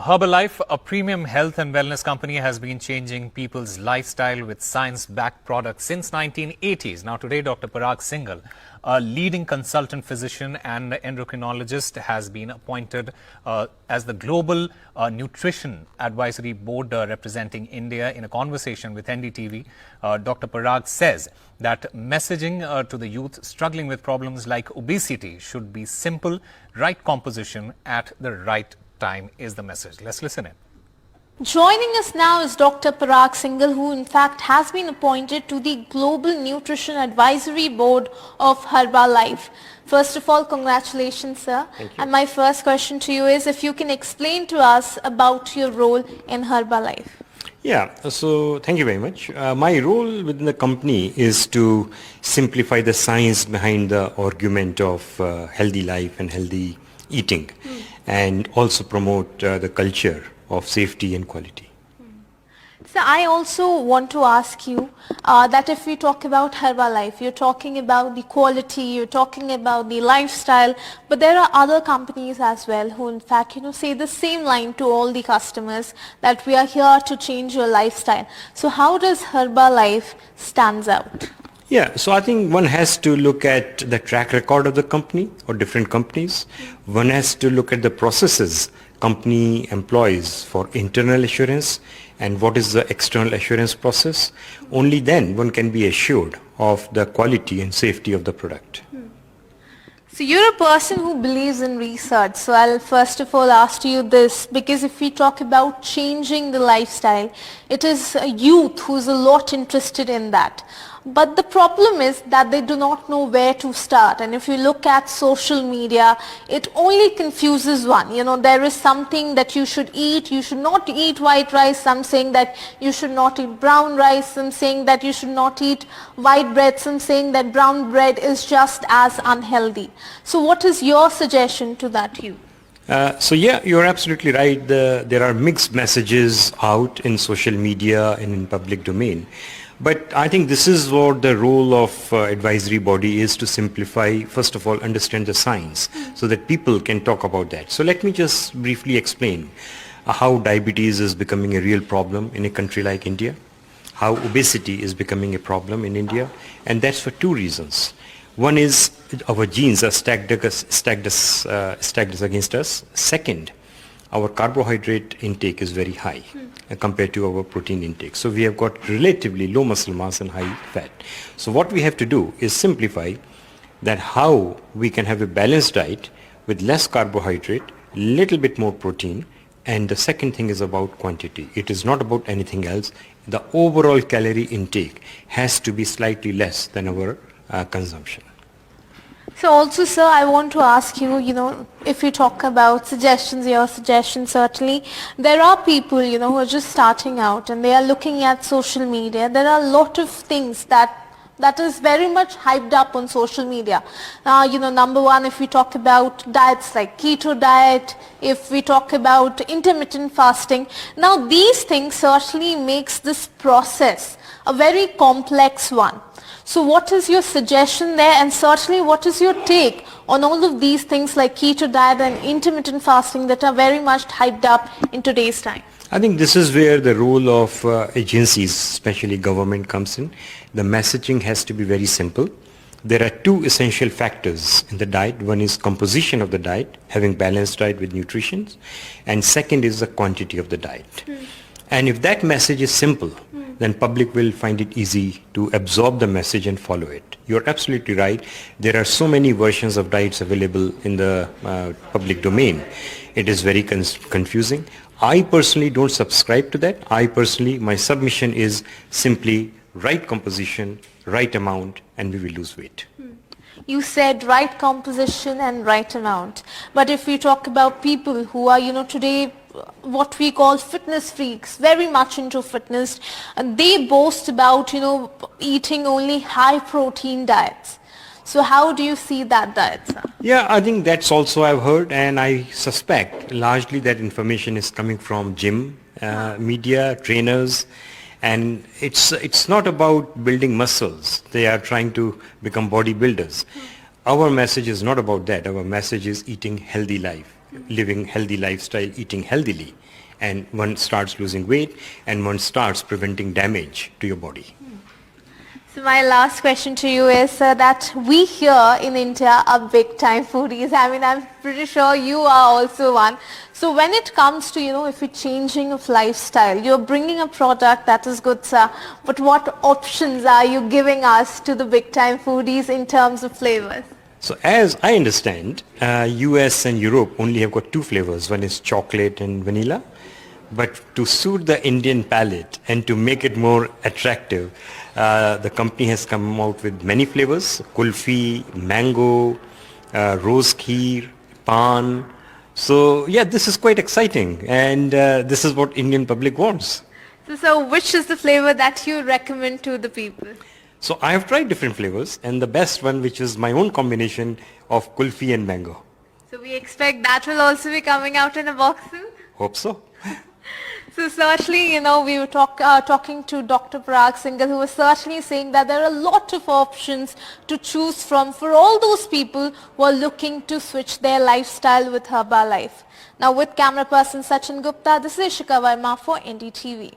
Herbalife, a premium health and wellness company, has been changing people's lifestyle with science-backed products since 1980s. Now today, Dr. Parag Singhal, a leading consultant physician and endocrinologist, has been appointed as the Global Nutrition Advisory Board representing India. In a conversation with NDTV, Dr. Parag says that messaging to the youth struggling with problems like obesity should be simple, right composition at the right time is the message. Let's listen in. Joining us now is Dr. Parag Singhal, who in fact has been appointed to the Global Nutrition Advisory Board of Herbalife. First of all, congratulations, sir. Thank you. And my first question to you is if you can explain to us about your role in Herbalife. Yeah, so thank you very much. My role within the company is to simplify the science behind the argument of healthy life and healthy eating, and also promote the culture of safety and quality. So I also want to ask you that if we talk about Herbalife, you're talking about the quality, you're talking about the lifestyle, but there are other companies as well who in fact, say the same line to all the customers that we are here to change your lifestyle. So how does Herbalife stands out? Yeah, so I think one has to look at the track record of the company or different companies. One has to look at the processes company employs for internal assurance and what is the external assurance process. Only then one can be assured of the quality and safety of the product. So you're a person who believes in research. So I'll first of all ask you this, because if we talk about changing the lifestyle, it is a youth who's a lot interested in that. But the problem is that they do not know where to start. And if you look at social media, it only confuses one. There is something that you should eat. You should not eat white rice. Some saying that you should not eat brown rice. Some saying that you should not eat white bread. Some saying that brown bread is just as unhealthy. So what is your suggestion to that youth? So yeah, you're absolutely right. There are mixed messages out in social media and in public domain. But I think this is what the role of advisory body is, to simplify, first of all, understand the science so that people can talk about that. So let me just briefly explain how diabetes is becoming a real problem in a country like India, how obesity is becoming a problem in India, and that's for two reasons. One is our genes are stacked against us. Second, our carbohydrate intake is very high compared to our protein intake. So we have got relatively low muscle mass and high fat. So what we have to do is simplify that how we can have a balanced diet with less carbohydrate, little bit more protein, and the second thing is about quantity. It is not about anything else. The overall calorie intake has to be slightly less than our consumption. So also, sir, I want to ask you, if you talk about suggestions, your suggestions, certainly, there are people, who are just starting out and they are looking at social media. There are a lot of things that is very much hyped up on social media. Number one, if we talk about diets like keto diet, if we talk about intermittent fasting, now these things certainly makes this process a very complex one. So what is your suggestion there, and certainly what is your take on all of these things like keto diet and intermittent fasting that are very much hyped up in today's time? I think this is where the role of agencies, especially government, comes in. The messaging has to be very simple. There are two essential factors in the diet. One is composition of the diet, having balanced diet with nutrition, and second is the quantity of the diet. And if that message is simple, then public will find it easy to absorb the message and follow it. You're absolutely right. There are so many versions of diets available in the public domain. It is very confusing. I personally don't subscribe to that. My submission is simply right composition, right amount, and we will lose weight. You said right composition and right amount. But if we talk about people who are, today what we call fitness freaks, very much into fitness, and they boast about, eating only high protein diets. So how do you see that diet, sir? Yeah, I think that's also I've heard, and I suspect largely that information is coming from gym, media, trainers, and it's not about building muscles. They are trying to become bodybuilders. Our message is not about that. Our message is eating healthy life. living healthy lifestyle, eating healthily, and one starts losing weight and one starts preventing damage to your body. So my last question to you is that we here in India are big time foodies. I mean, I'm pretty sure you are also one. So when it comes to, if you're changing of lifestyle, you're bringing a product that is good, sir, but what options are you giving us to the big time foodies in terms of flavors? So as I understand, US and Europe only have got two flavors. One is chocolate and vanilla. But to suit the Indian palate and to make it more attractive, the company has come out with many flavors: kulfi, mango, rose kheer, pan. So yeah, this is quite exciting, and this is what Indian public wants. So which is the flavor that you recommend to the people? So I have tried different flavors, and the best one, which is my own combination of kulfi and mango. So we expect that will also be coming out in a box soon? Hope so. So certainly, we were talking to Dr. Parag Singhal, who was certainly saying that there are a lot of options to choose from for all those people who are looking to switch their lifestyle with Herbalife. Now with camera person Sachin Gupta, this is Ishika Verma for NDTV.